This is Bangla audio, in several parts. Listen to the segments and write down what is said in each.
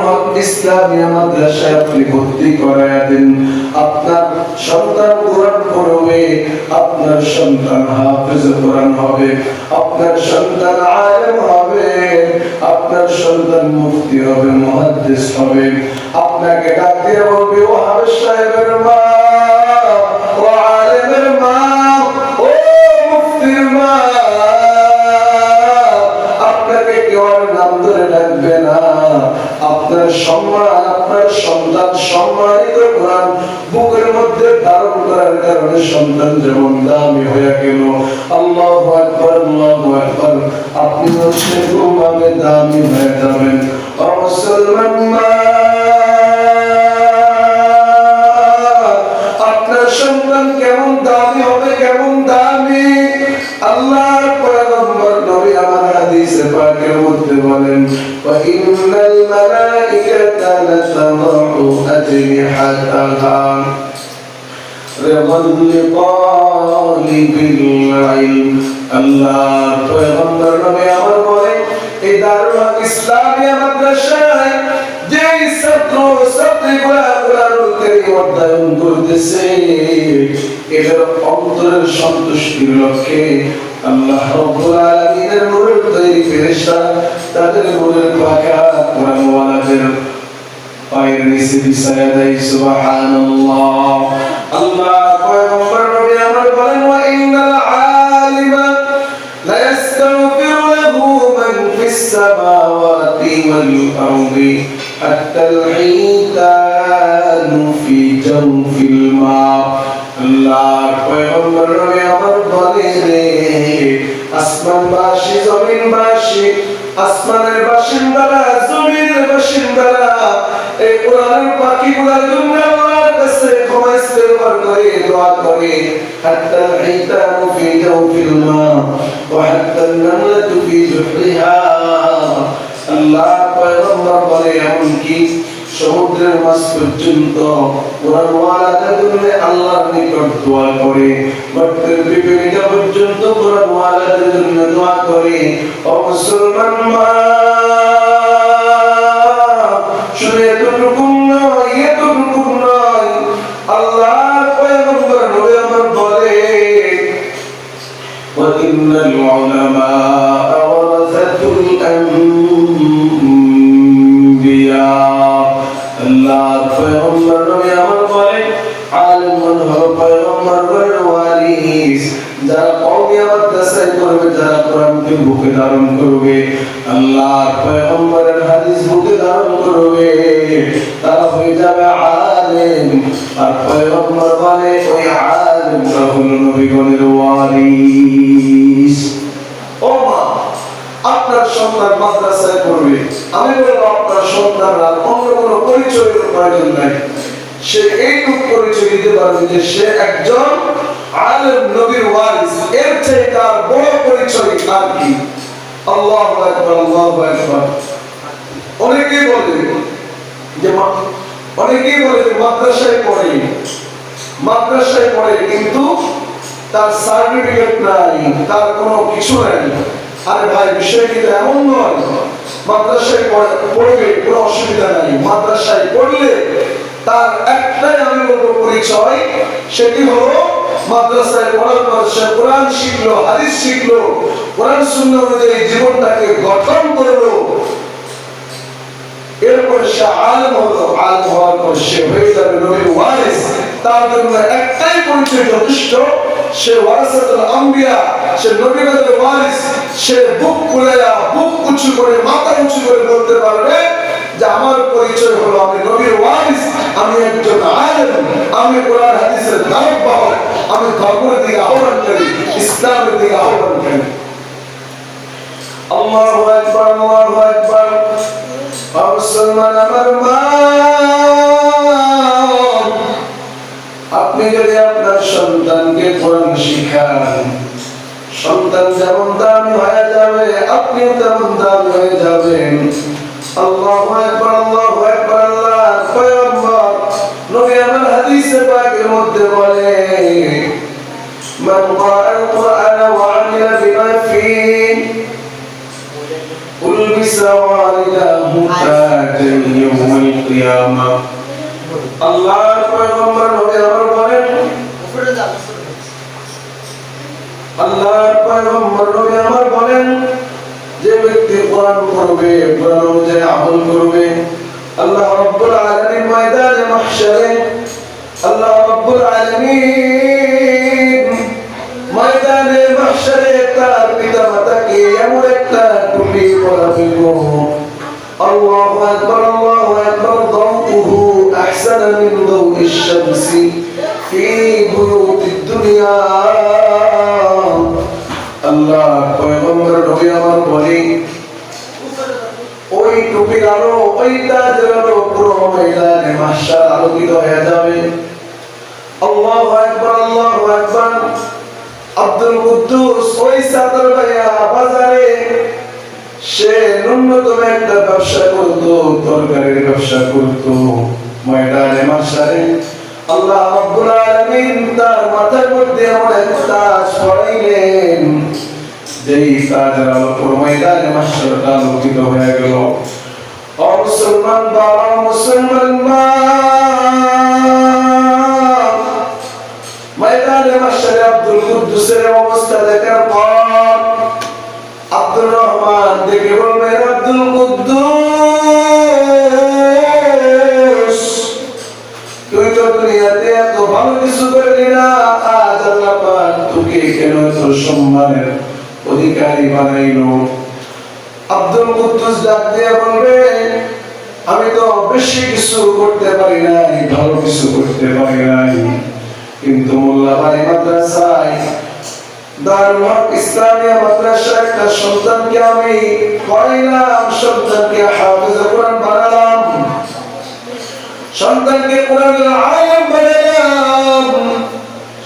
হক ইসলামিয়া মাদ্রাসায় আপনি ভর্তি করায়া দেন। আপনার সন্তান কোরআন পড়বে, আপনার সন্তান হাফেজ কোরআন হবে, আপনার সন্তান আলেম হবে, আপনার সন্তান মুফতি হবে, মুহাদ্দিস হবে। আপনাকে ডাক দিয়ে বলবে, ও হাফেজ সাহেবের মা, ও আলেমের মা, ও মুফতির মা। আপনাকে কেউ আর নাম ধরে ডাকবে না। আপনার সম্মান, আপনার সন্তান সম্মানিত কোরআন বুকের মধ্যে ধারণ করার কারণে সন্তান যেমন দামি হয়ে গেল। আল্লাহু আকবার, আল্লাহু আকবার। আপনি সেরকমভাবে দামি হয়ে যাবেন। ও মুসলমান মা, আপনার সন্তান কেমন দামি হবে, কেমন দামি। আল্লাহর পয়গম্বর নবী আমার হাদিসে পাকের মধ্যে বলেন, ওয়া ইন্নাল মালাইকাতা লাতাদউ আজনিহাতাহা রিদান লিতালিবিল ইলম। আল্লাহর পয়গম্বর নবী আমার বলেন, এই দারুল হক ইসলামিয়া মাদ্রাসায় যে ছাত্র ছাত্রীগুলা কোরআনুল কারীম অধ্যয়ন করতেছে, এদের অন্তরের সন্তুষ্টির লক্ষ্যে আল্লাহ রাব্বুল আলামিনের নূরের তৈরি ফেরেশতা তাদের নূরের পাখা কোরআনওয়ালাদের পায়ের নিচে বিছায়া দেয়। সুবহানাল্লাহ। আল্লাহ পয়গম্বর নবী আমার বলেন, ওয়া ইন্নাল আলিমা লা ইস্তাগফিরু লাহু মান ফিস সামাওয়াতি ওয়াল আরদি হাত্তাল হিতানু ফি জাওফিল মা। আল্লাহ পয়গম্বর নবী আমার বলেন, আসমানবাসী জমিনবাসী, আসমানের বাসিন্দারা জমিনের বাসিন্দারা এই কোরআনের পাখিগুলোর জন্য আল্লাহর কাছে ক্ষমা ইস্তেগফার করে দোয়া করে। হাত্তা হিতানু ফি জাওফিল মা ওয়া হাত্তা নামলাতু ফি জুহরিহা। আল্লাহ পয়গম্বর বলে, এমনকি সমুদ্রের মাছ পর্যন্ত কোরআনওয়ালাদের জন্য আল্লাহর নিকট দোয়া করে, গর্তের পিপীলিকা পর্যন্ত কোরআনওয়ালাদের জন্য দোয়া করে। ও মুসলমান মা, শুনে এতটুকু নয়, এতটুকু নয়, আল্লাহর পয়গম্বর নবী আমার বলে, ওয়া ইন্নাল উলামা ওয়ারাসাতুল আনবিয়া। আল্লাহর পয়গম্বর নবী আমার বলে, আলেমগণ হলো পয়গম্বরের ওয়ারিস। যারা কওমিয়া মাদ্রাসায় করবে, যারা কোরআনকে বুকে ধারণ করবে, আল্লাহর পয়গম্বরের হাদিস বুকে ধারণ করবে, তারা হয়ে যাবে আলেম। আর পয়গম্বর বলে, ওই আলেমরা হলো নবীগণের ওয়ারিস। ও মা, আপনার সন্তান মাদ্রাসায় পড়বে, আমি বলবো আপনার সন্তানরা অন্য কোনো পরিচয়ের প্রয়োজন নাই। সে এইটুকু পরিচয় দিতে পারবে যে সে একজন আলেম, নবীর ওয়ারিস। এর চেয়ে তার বড় পরিচয় আর কি? আল্লাহু আকবার, আল্লাহু আকবার। অনেকেই বলে যে মাদ্রাসায় পড়ে, মাদ্রাসায় পড়ে কিন্তু তার সার্টিফিকেট নাই, তার কোনো কিছু নাই। আরে ভাই, বিষয় কিন্তু এমন নয়। মাদ্রাসায় পড়বে, কোনো অসুবিধা নাই। মাদ্রাসায় পড়লে তার একটাই আমি বলবো পরিচয়, সেটি হলো মাদ্রাসায় পড়ার পর সে কোরআন শিখলো, হাদিস শিখলো, কোরআন সুন্নাহ অনুযায়ী জীবনটাকে গঠন করলো। এরপর সে আলেম হলো, আলেম হওয়ার পর সে হয়ে যাবে নবীর ওয়ারিস। তার জন্য একটাই পরিচয় যথেষ্ট, সে ওয়ারাসাতুল আম্বিয়া, সে নবীগণের ওয়ারিস। সে বুক খুলায়া, বুক উঁচু করে, মাথা উঁচু করে বলতে পারবে যে আমার পরিচয় হলো আমি নবীর ওয়ারিস, আমি একজন আলেম, আমি কোরআন হাদিসের ধারক বাহক, আমি ধর্মের দিকে আহ্বানকারী, ইসলামের দিকে আহ্বানকারী। আল্লাহু আকবার, আল্লাহু আকবার। মুসলমান আমার মা, আপনি যদি আপনার সন্তানকে কোরআন শিখান, সন্তান যেমন দামি হয়ে যাবে, আপনিও তেমন দামি হয়ে যাবেন। আল্লাহু আকবার, আল্লাহু আকবার। আল্লাহর পয়গম্বর নবী আমার হাদিসে পাকের মধ্যে বলে, মান ক্বারাআল কুরআন ওয়া আমিলা বিমা ফীহি উলবিসা ওয়ালিদাহু তাজান কিয়ামা। আল্লাহর পয়গম্বর নবী আমার বলেন, আল্লাহর পয়গম্বর নবী আমার বলেন, যে ব্যক্তি কোরআন পড়বে, কোরআন অনুযায়ী আমল করবে, আল্লাহ রাব্বুল আলামিন ময়দানে মাহশারে, আল্লাহ রাব্বুল আলামিন ময়দানে মাহশারে তার পিতামাতাকে এমন একটা টুপি পরাবেন, আল্লাহু আকবার, আল্লাহু আকবার, দাউহু আহসানা মিন দাউইশ শামসি ফি বুয়ুতিদ দুনিয়া। আল্লাহ পয়গম্বর নবী আমার বলে, ওই টুপির আলো, ওই তাজের আলো পুরো ময়দানে মাহশার আলোকিত হয়ে যাবে। আল্লাহু আকবার, আল্লাহু আকবার। আব্দুল কুদ্দুস ওই সাদর ভাইয়া বাজারে সে ন্যূনতম একটা ব্যবসা করতো, তরকারির ব্যবসা করতো। ময়দানে মাহশারে আল্লাহ রাব্বুল আলামিন তার মাথার মধ্যে এমন একটা তাজ পরাইলেন, যেই তাজের আলো পুরো ময়দানে মাহশার আলোকিত হয়ে গেল। ও মুসলমান বাবা, মুসলমান মা, ময়দানে মাহশারে আব্দুল কুদ্দুসের অবস্থা দেখার পর আব্দুর রহমান দেখে বলবেন, আব্দুল কুদ্দুস, তুই তো দুনিয়াতে এত ভালো কিছু করলি না, আজ আল্লাহ পাক তোকে কেন এত সম্মানের অধিকারী বানাইলো? আব্দুল কুদ্দুস ডাক দিয়ে বলবে, আমি তো বেশি কিছু করতে পারি নাই, ভালো কিছু করতে পারি নাই, কিন্তু মোল্লাবাড়ি মাদ্রাসায়, দারুল হক ইসলামিয়া মাদ্রাসার একটা সন্তানকে আমি পড়াইলাম, সন্তানকে হাফেজ কোরআন বানালাম, সন্তানকে কোরআনের আলেম বানালাম,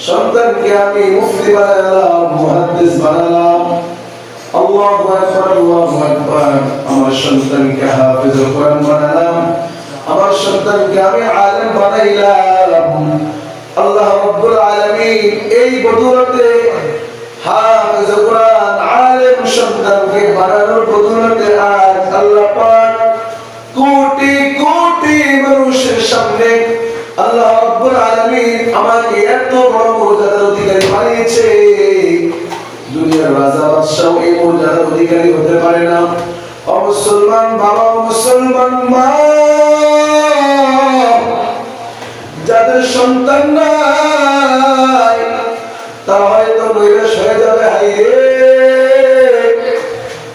সন্তানকে আমি মুফতি বানালাম, মুহাদ্দিস বানালাম। আল্লাহু আকবার, আল্লাহু আকবার। আমার সন্তানকে হাফেজ কোরআন বানালাম, আমার সন্তানকে আমি আলেম বানাইলাম। আল্লাহ রাব্বুল আলামিন এই বদৌলতে, হাফেজ কোরআন আলেম সন্তানকে বানানোর বদৌলতে আজ আল্লাহ পাক কোটি কোটি মানুষের সামনে আল্লাহ রাব্বুল আলামিন আমাকে এত বড় মর্যাদার অধিকারী বানিয়েছে। দুনিয়ার রাজা বাদশাহ এই মর্যাদার অধিকারী হতে পারে না। ও মুসলমান বাবা, মুসলমান মা, যাদের সন্তান নাই তারা হয়তো নৈরাশ হয়ে যাবে, হাইরে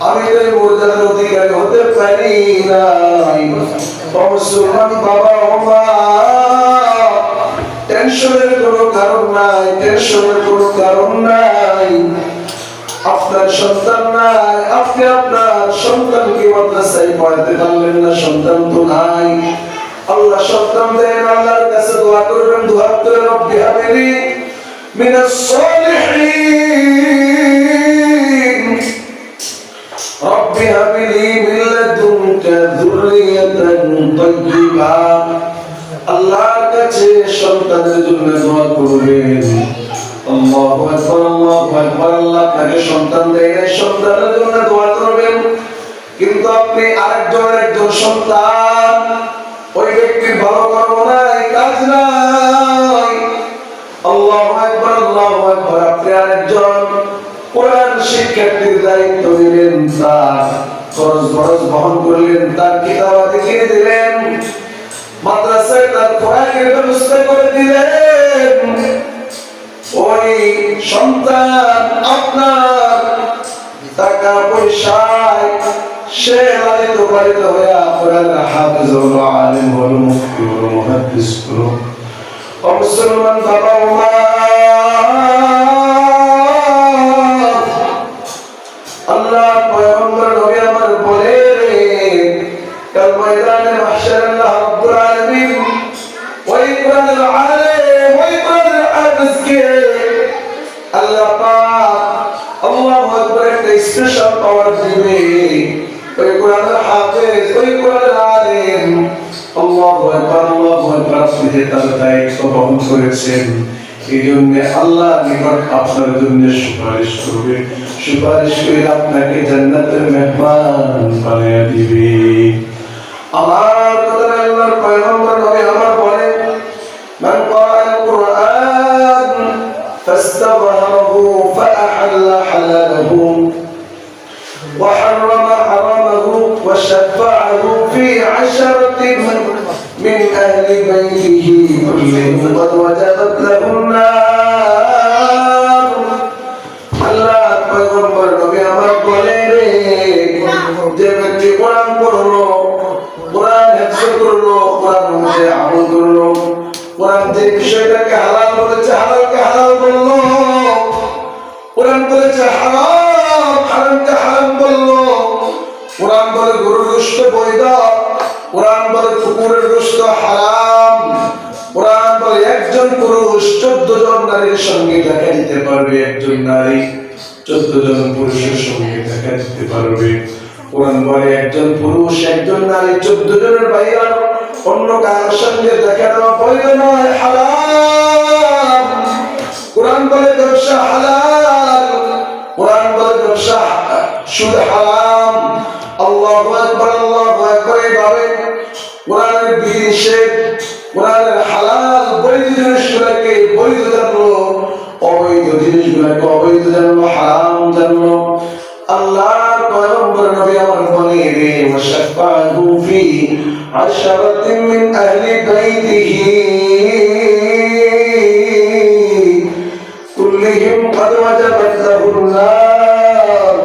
আমি তো এই মর্যাদার অধিকারী হতে পারি নাই। ও মুসলমান বাবা ও মা, টেনশনের কোনো কারণ নাই, টেনশনের কোনো কারণ নাই। আপনার সন্তান নাই, আপনি আপনার সন্তানকে মাদ্রাসায় পড়াতে পারলেন না, সন্তান তো নাই। আল্লাহ সন্তান দেন, আল্লাহর কাছে দোয়া করবেন, দোয়া করে রব্বি হাবিলি মিনাস সালিহিন, রব্বি হাবিলি মিন লাদুনকা যুররিয়াতান তাইয়্যিবা। আল্লাহর কাছে সন্তানের জন্য দোয়া করবেন। আল্লাহু আকবার, আল্লাহু আকবার। আল্লাহ আপনাকে সন্তান দেয়, সন্তানের জন্য দোয়া করবেন। কিন্তু আপনি একজন সন্তান, ওই ব্যক্তির ভালো কর্ম নাই, কাজ নাই। আল্লাহু আকবার, আল্লাহু আকবার। আপনি আরেকজন কোরআন শিক্ষার্থীর দায়িত্ব নিলেন, তার খরচ বরচ বহন করলেন, তার কিতাবাদি কিনে দিলেন, মাদ্রাসায় তার কোরআনের ব্যবস্থা করে দিলেন। ওই সন্তান আপনার টাকা পয়সায় সে লালিত পালিত হয়ে কোরআনের হাফেজ হলো, আলেম হলো, মুফতি হলো, মুহাদ্দিস হলো। ও মুসলমান বাবা ও মা, আল্লাহ পয়গম্বর নবী আমার বলে, কাল ময়দানে মাহশার আল্লাহ রাব্বুল আলামিন ওই কোরআনের আলেম, ওই কোরআনের হাফেজকে আল্লাহ পাক আল্লাহু আকবার একটা স্পেশাল পাওয়ার দিবে। ওই কোরআনের হাফেজ, ওই কোরআনের আলেম, আল্লাহু আকবার, আল্লাহু আকবার, আপনি তার দায়িত্ব বহন করেছেন, এই জন্য আল্লাহ নিকট আপনার জন্য সুপারিশ করবে, সুপারিশ করে আপনাকে জান্নাতের মেহমান বানিয়ে দিবে। আমার কথা আল্লাহর পয়গম্বর নবী আমার বলেন মান ক্বারাআল কুরআন ফাস্তাযহারাহু ফাআহাল্লা হালালাহু ওয়া হাররামা হারামাহু ওয়া শাফা'াহু ফি 'asharatin min ahli baytihi kullihim qad wajabat lahun nar। আল্লাহর পয়গম্বর নবী আমার বলেন যে ব্যক্তি কোরআন পড়লো, কোরআন হিফজ করলো, কোরআন অনুযায়ী আমল করলো, কোরআন যে বিষয়টাকে হালাল বলেছে হালালকে হালাল বললো, কোরআন বলেছে হারাম হারামকে হারাম বললো, কোরআন বলে গরুর গোশত বৈধ, কোরআন বলে কুকুরের গোশত হারাম, কোরআন বলে একজন পুরুষ 14 জন নারীর সঙ্গে দেখা দিতে পারবে, একজন নারী 14 জন পুরুষের সঙ্গে দেখা দিতে পারবে। কোরআন বলে একজন পুরুষ একজন নারী 14 জনের বাইরে অন্য কারোর সঙ্গে দেখা দেওয়া বৈধ নয়, হারাম। কোরআন বলে ব্যবসা হালাল, কোরআন বলে ব্যবসা সুদ হারাম। আল্লাহু আকবার আল্লাহু আকবার। এইভাবে কোরআনের বিধিনিষেধ, কোরআনের হালাল বৈধ জিনিসগুলোকে বৈধ জানলো, অবৈধ জিনিসগুলোকে অবৈধ জানলো, হারাম জানলো। আল্লাহর পয়গম্বর নবী আমার বলেন ওয়া শাফা'াহু ফি 'asharatin মিন আহলি বাইতিহি কুল্লিহিম ক্বাদ ওয়াজাবাত লাহুন নার।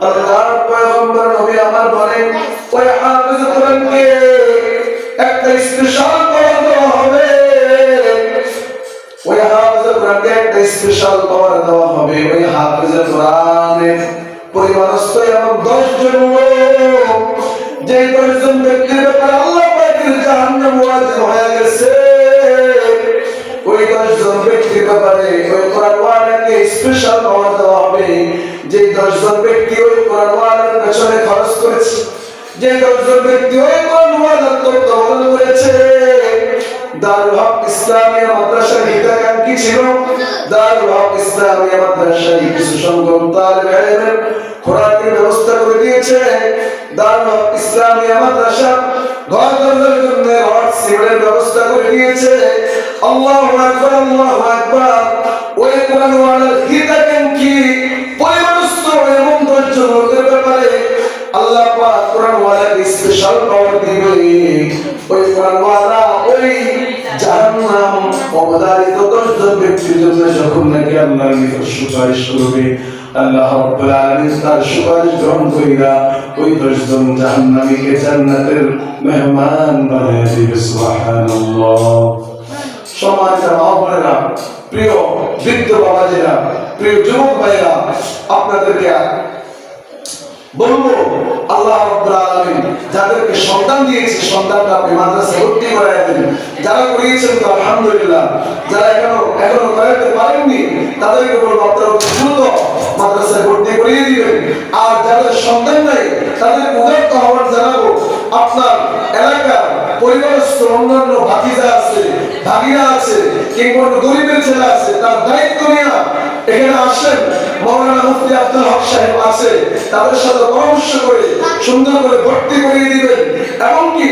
আল্লাহর পয়গম্বর নবী আমার বলেন ওই হাফেজ কোরআনকে একটা স্পেশাল পাওয়ার দেওয়া হবে, ওই হাফেজ কোরআনকে একটা স্পেশাল পাওয়ার দেওয়া হবে। ওই হাফেজ কোরআনের পরিবারস্থ এবং 10 জন লোক, যে 10 জন ব্যক্তির ব্যাপারে আল্লাহ পাকের জাহান্নাম ওয়াজিব হয়ে গেছে, ওই 10 জন ব্যক্তির ব্যাপারে ওই কোরআনওয়ালাকে স্পেশাল পাওয়ার দেওয়া হবে। যে 10 জন ব্যক্তি ওই কোরআনওয়ালার পেছনে খরচ করেছে, যে 10 জন ব্যক্তি ওই কোরআনওয়ালার তত্ত্বাবধান করেছে। দারুল হক ইসলামিয়া মাদ্রাসার হিতাকাঙ্ক্ষী ছিল, দারুল হক ইসলামিয়া মাদ্রাসায় কিছু সংখ্যক তালিবে ইলমের খোরাকের ব্যবস্থা করে দিয়েছে। দারুল হক ইসলামিয়া মাদ্রাসা ঘর দরজার জন্য হট সিমেন্টের ব্যবস্থা করে দিয়েছে। আল্লাহু আকবার আল্লাহু আকবার। ওই কোরআনওয়ালার হিতাকাঙ্ক্ষী পরিবারস্থ এবং 10 জন লোকের ব্যাপারে আল্লাহ পাক কোরআনওয়ালাকে স্পেশাল পাওয়ার দিবে। ওই কোরআনওয়ালা ওই জাহান্নাম অবধারিত 10 জন ব্যক্তির জন্য যখন নাকি আল্লাহর নিকট সুপারিশ করবে, আল্লাহ রাব্বুল আলামিন তার সুপারিশ গ্রহণ কইরা ওই 10 জন জাহান্নামীকে জান্নাতের মেহমান বানায় দিবে। সুবহানাল্লাহ। সম্মানিত মা বোনেরা, প্রিয় বৃদ্ধ বাবাজিরা, প্রিয় যুবক ভাইরা, আপনাদেরকে বলবো আল্লাহ রাব্বুল আলামিন যাদেরকে সন্তান দিয়েছে সন্তানটা আপনি মাদ্রাসায় ভর্তি করায় দিন। যারা করিয়েছেন তো আলহামদুলিল্লাহ, যারা এখনো করাতে পারেননি তাদেরকে বলবো আপনারা দ্রুত মাদ্রাসায় ভর্তি করিয়ে দিবেন। আর যাদের সন্তান নাই তাদেরকে উদারত আহ্বান জানাবো, আপনার এলাকার পরিবারস্থ অন্যান্য ভাতিজা আছে, ভাগিনা আছে, কিংবা গরিবের ছেলে আছে, তার দায়িত্ব নিয়ে এখানে আসেন। মাওলানা মুফতি আব্দুল হক সাহেব আছে, তাদের সাথে পরামর্শ করে সুন্দর করে ভর্তি করিয়ে দিবেন। এমনকি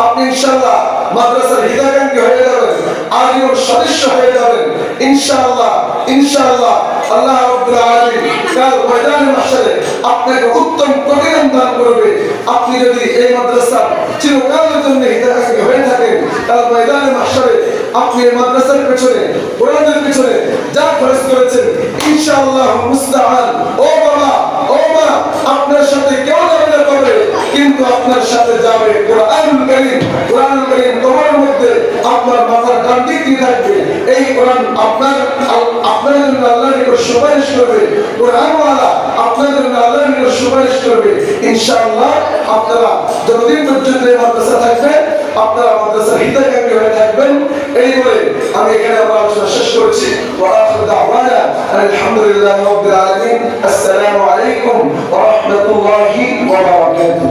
আপনি ইনশাআল্লাহ মাদ্রাসার হিতাকাঙ্ক্ষী হয়ে যাবেন, আজীবন সদস্য হয়ে যাবেন ইনশাআল্লাহ। ইনশাআল্লাহ আল্লাহ রাব্বুল আলামিন কাল ময়দানে মাহশারে আপনাকে উত্তম প্রতিদান দান করবে। আপনি যদি এই মাদ্রাসার চিরকালের জন্য হিতাকাঙ্ক্ষী হয়ে থাকেন, কাল ময়দানে মাহশারে আপনি এই মাদ্রাসার পেছনে, কোরআনের পেছনে যা খরচ করেছেন ইনশাআল্লাহ মুস্তাআন। ও বাবা, ও মা, আপনার সাথে কেউ যাবে না কবরে, কিন্তু আপনার সাথে যাবে কোরআনুল কারীম। কোরআনুল কারীম তোমার মধ্যে আপনার মাথার ডান দিক দিয়ে থাকবে। এই কোরআন আপনার জন্য আল্লাহর নিকট সুপারিশ করবে, কোরআনওয়ালা আপনার জন্য আল্লাহর নিকট সুপারিশ করবে ইনশাআল্লাহ। আপনারা যতদিন পর্যন্ত এই মাদ্রাসা থাকবে আপনারা মাদ্রাসার হিতাকাঙ্ক্ষী হয়ে থাকবেন। এই বলে আমি এখানে আমার আলোচনা শেষ করছি। ওয়া আখিরু দাওয়ানা আলহামদুলিল্লাহি রাব্বিল আলামিন। আসসালামু আলাইকুম ওয়া রাহমাতুল্লাহি ওয়া বারাকাতুহু।